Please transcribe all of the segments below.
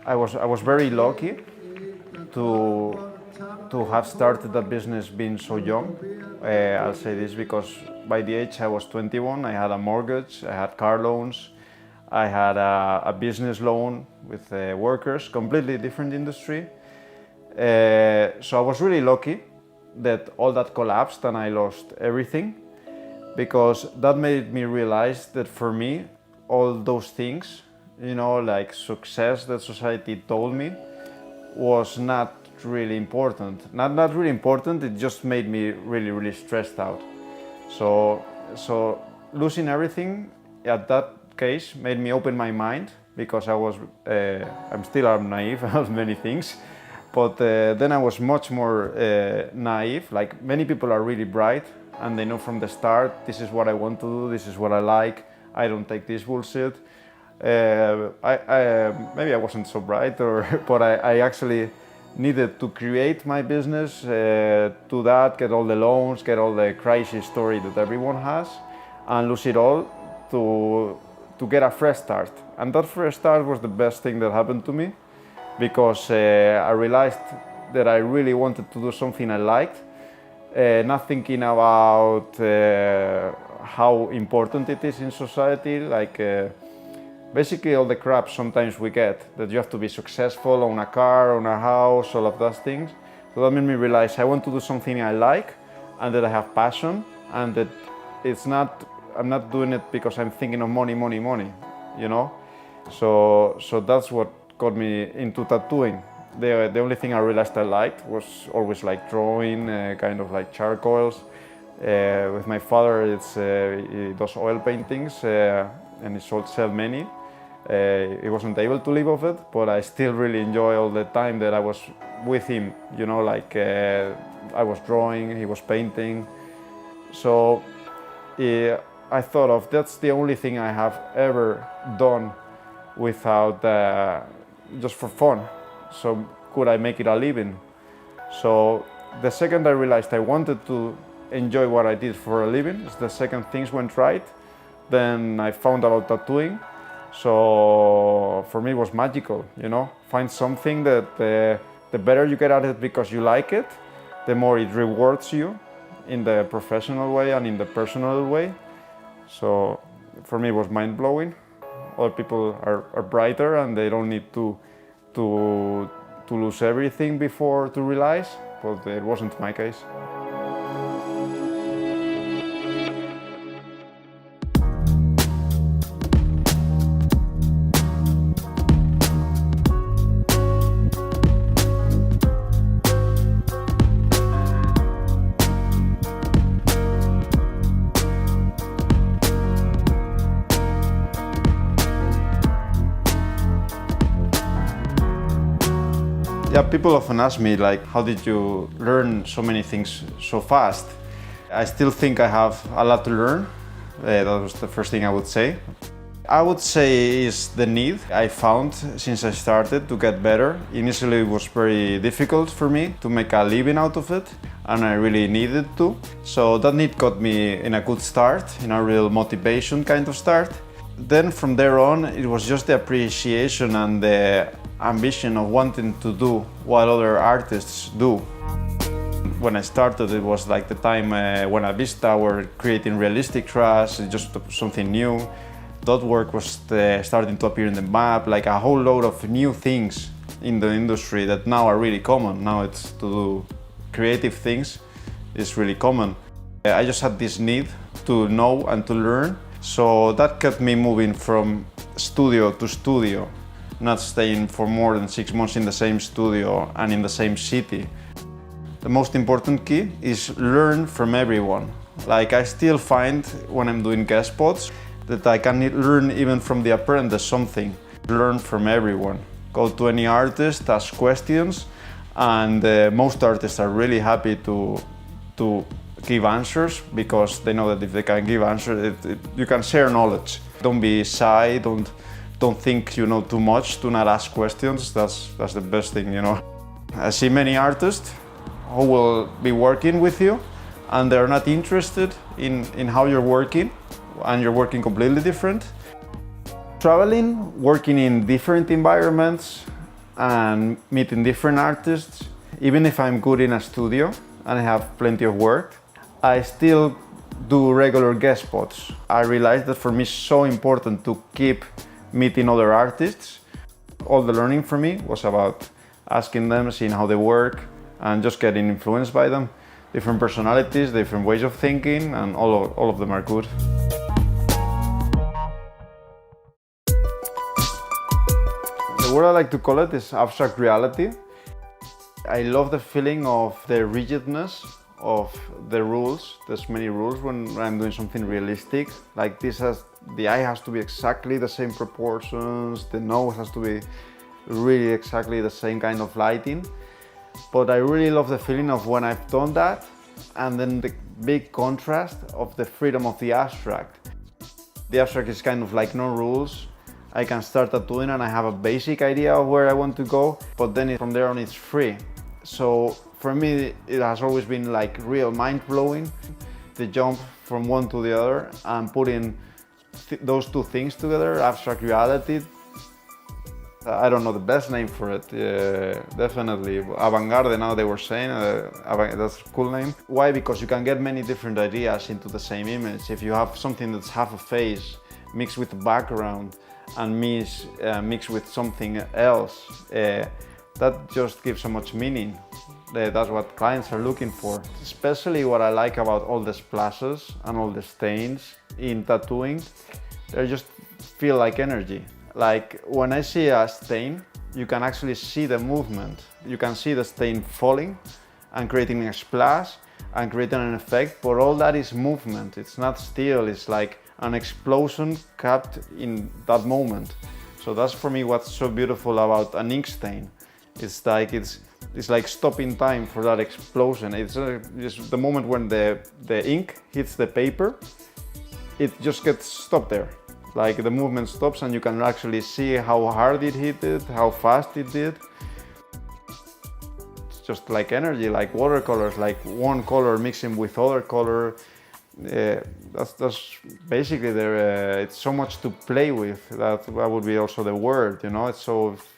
I was very lucky to have started that business being so young. I'll say this because by the age I was 21, I had a mortgage, I had car loans, I had a business loan with workers, completely different industry. So I was really lucky that all that collapsed and I lost everything, because that made me realize that for me, all those things, you know, like success that society told me, was not really important. Not really important, it just made me really, really stressed out. So losing everything at that case made me open my mind, because I'm still naive about many things, but then I was much more naive. Like, many people are really bright and they know from the start, this is what I want to do, this is what I like, I don't take this bullshit. Maybe I wasn't so bright, but I actually needed to create my business, do that, get all the loans, get all the crisis story that everyone has, and lose it all to get a fresh start. And that fresh start was the best thing that happened to me, because I realized that I really wanted to do something I liked, not thinking about how important it is in society, like basically all the crap sometimes we get, that you have to be successful, own a car, own a house, all of those things. So that made me realize I want to do something I like and that I have passion, and that I'm not doing it because I'm thinking of money, you know? So that's what got me into tattooing. The only thing I realized I liked was always like drawing, kind of like charcoals. With my father, he does oil paintings, and he sell many. He wasn't able to live off it, but I still really enjoy all the time that I was with him, you know, like I was drawing, he was painting. So I thought of, that's the only thing I have ever done without, just for fun. So could I make it a living? So the second I realized I wanted to enjoy what I did for a living, the second things went right. Then I found about tattooing. So for me it was magical, you know, find something that the better you get at it because you like it, the more it rewards you in the professional way and in the personal way. So for me it was mind-blowing. Other people are brighter and they don't need to lose everything before to realize, but it wasn't my case. Yeah, people often ask me, like, how did you learn so many things so fast? I still think I have a lot to learn. That was the first thing I would say. I would say is the need I found since I started to get better. Initially it was very difficult for me to make a living out of it, and I really needed to. So that need got me in a good start, in a real motivation kind of start. Then from there on, it was just the appreciation and the ambition of wanting to do what other artists do. When I started, it was like the time when Avista were creating realistic trash, just something new. Dot work was starting to appear in the map, like a whole load of new things in the industry that now are really common. Now it's to do creative things is really common. I just had this need to know and to learn. So that kept me moving from studio to studio, not staying for more than 6 months in the same studio and in the same city. The most important key is learn from everyone. Like, I still find when I'm doing guest spots that I can learn even from the apprentice something. Learn from everyone. Go to any artist, ask questions, and most artists are really happy to give answers, because they know that if they can give answers, you can share knowledge. Don't be shy, don't think you know too much, do not ask questions. That's the best thing, you know. I see many artists who will be working with you and they're not interested in how you're working, and you're working completely different. Traveling, working in different environments and meeting different artists, even if I'm good in a studio and I have plenty of work, I still do regular guest spots. I realized that for me it's so important to keep meeting other artists. All the learning for me was about asking them, seeing how they work, and just getting influenced by them. Different personalities, different ways of thinking, and all of them are good. The word I like to call it is abstract reality. I love the feeling of the rigidness of the rules. There's many rules when I'm doing something realistic. Like the eye has to be exactly the same proportions, the nose has to be really exactly the same kind of lighting. But I really love the feeling of when I've done that, and then the big contrast of the freedom of the abstract. The abstract is kind of like no rules. I can start tattooing and I have a basic idea of where I want to go, but then from there on it's free. So for me, it has always been like real mind-blowing, the jump from one to the other and putting those two things together, abstract reality. I don't know the best name for it, definitely. Avant-garde now they were saying, that's a cool name. Why? Because you can get many different ideas into the same image. If you have something that's half a face mixed with the background and mixed with something else, that just gives so much meaning. That's what clients are looking for. Especially what I like about all the splashes and all the stains in tattooing, they just feel like energy. Like when I see a stain, you can actually see the movement. You can see the stain falling and creating a splash and creating an effect, but all that is movement. It's not still, it's like an explosion capped in that moment. So that's for me what's so beautiful about an ink stain. It's like stopping time for that explosion. It's just the moment when the ink hits the paper, it just gets stopped there. Like the movement stops and you can actually see how hard it hit it, how fast it did. It's just like energy, like watercolors, like one color mixing with other color. That's basically there. It's so much to play with. That would be also the word, you know. It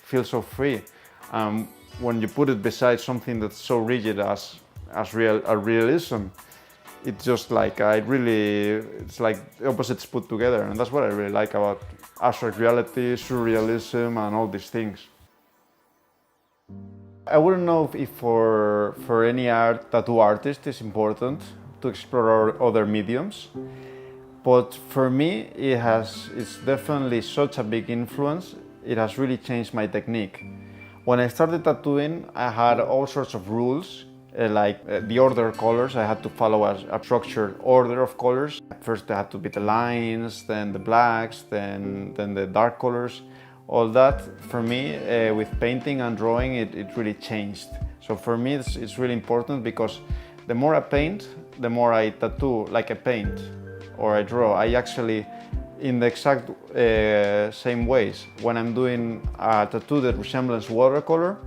feels so free. When you put it beside something that's so rigid as realism, it's just like it's like the opposites put together, and that's what I really like about abstract reality, surrealism, and all these things. I wouldn't know if for any tattoo artist it's important to explore other mediums, but for me it's definitely such a big influence. It has really changed my technique. When I started tattooing, I had all sorts of rules, the order of colors. I had to follow a structured order of colors. First there had to be the lines, then the blacks, then the dark colors. All that, for me, with painting and drawing, it really changed. So for me, it's really important because the more I paint, the more I tattoo like I paint or I draw. I actually, in the exact same ways. When I'm doing a tattoo that resembles watercolor,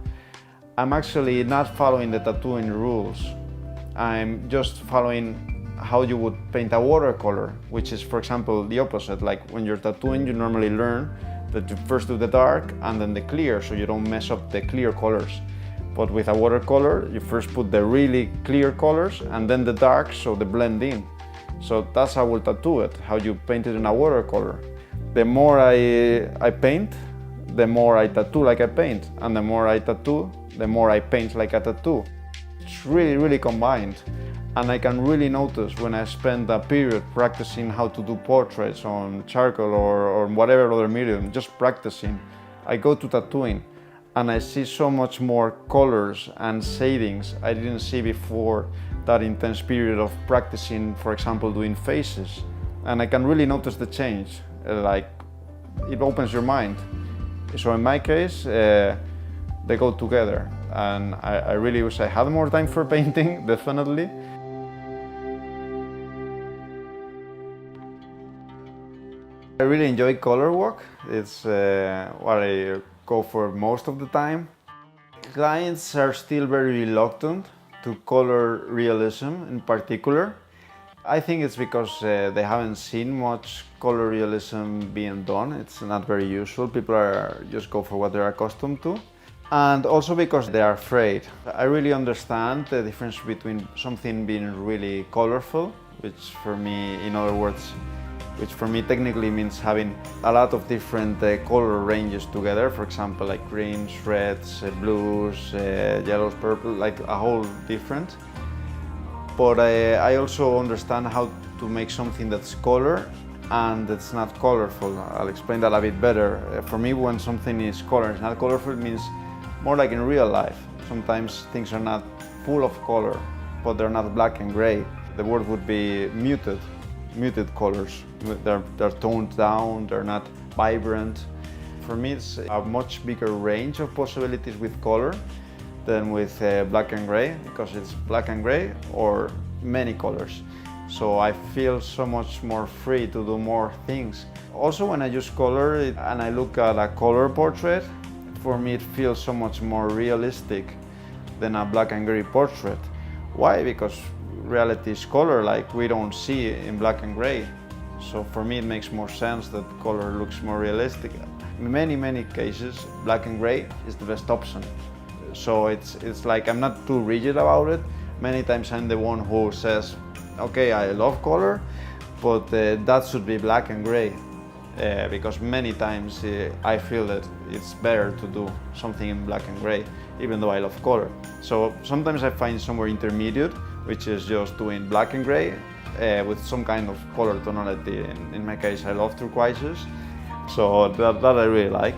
I'm actually not following the tattooing rules. I'm just following how you would paint a watercolor, which is, for example, the opposite. Like when you're tattooing, you normally learn that you first do the dark and then the clear, so you don't mess up the clear colors. But with a watercolor, you first put the really clear colors and then the dark, so they blend in. So that's how we'll tattoo it, how you paint it in a watercolor. The more I paint, the more I tattoo like I paint. And the more I tattoo, the more I paint like I tattoo. It's really, really combined. And I can really notice when I spend a period practicing how to do portraits on charcoal or whatever other medium, just practicing. I go to tattooing and I see so much more colors and shadings I didn't see before that intense period of practicing, for example, doing faces. And I can really notice the change, like it opens your mind. So in my case, they go together. And I really wish I had more time for painting, definitely. I really enjoy color work. It's what I go for most of the time. Clients are still very reluctant to color realism in particular. I think it's because they haven't seen much color realism being done. It's not very usual. People are just go for what they're accustomed to. And also because they are afraid. I really understand the difference between something being really colorful, which for me, in other words, which for me technically means having a lot of different color ranges together. For example, like greens, reds, blues, yellows, purple, like a whole different. But I also understand how to make something that's color and it's not colorful. I'll explain that a bit better. For me, when something is color and it's not colorful, it means more like in real life. Sometimes things are not full of color, but they're not black and gray. The word would be muted colors. They're toned down, they're not vibrant. For me, it's a much bigger range of possibilities with color than with black and gray, because it's black and gray or many colors. So I feel so much more free to do more things. Also, when I use color and I look at a color portrait, for me it feels so much more realistic than a black and gray portrait. Why? Because reality is color, like we don't see in black and gray. So for me it makes more sense that color looks more realistic. In many cases, black and gray is the best option. So it's like I'm not too rigid about it. Many times I'm the one who says, okay, I love color, but that should be black and gray. Because many times I feel that it's better to do something in black and gray, even though I love color. So sometimes I find somewhere intermediate, which is just doing black and gray with some kind of color tonality. In my case, I love turquoises, so that I really like.